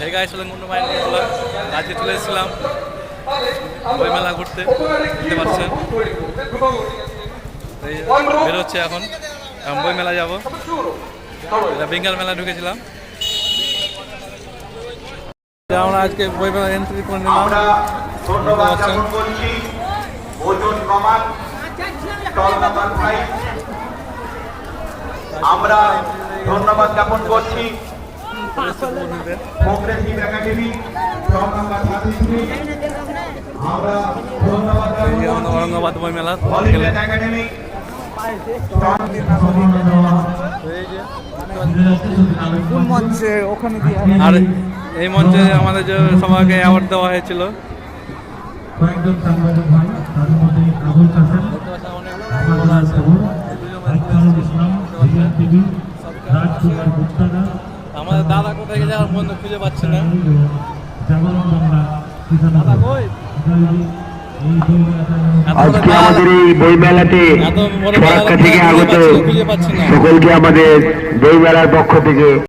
এই গায়ে ছিলাম কোনো মাইন্ড নিয়েছিলাম আজকে চলে এসেছিলাম বই মেলা ঘুরতে বুঝতে পারছেন বেরোচ্ছে এখন বই মেলা যাবো বেঙ্গল মেলা ঢুকেছিলাম আমরা আজকে বই মেলা এন্ট্রি করে নিলাম আমরা ধন্যবাদ জ্ঞাপন করছি প্রগ্রেসিভ একাডেমি औरंगाबाद বই মেলা একাডেমি আর এই মঞ্চে আমাদের যে সবাইকে অ্যাওয়ার্ড দেওয়া হয়েছিল কয়েকজন সাংবাদিক ভাই তাদের মধ্যে আবুল কাসেম রাজকুমার গুপ্তাদা আমাদের দাদা কোথায় গেছে আর বন্ধু খুঁজে পাচ্ছে না জাগরণ বাংলা আজকে আমাদের এই বইমেলাতে ফরাক্কা থেকে আগত সকলকে আমাদের বইমেলার পক্ষ থেকে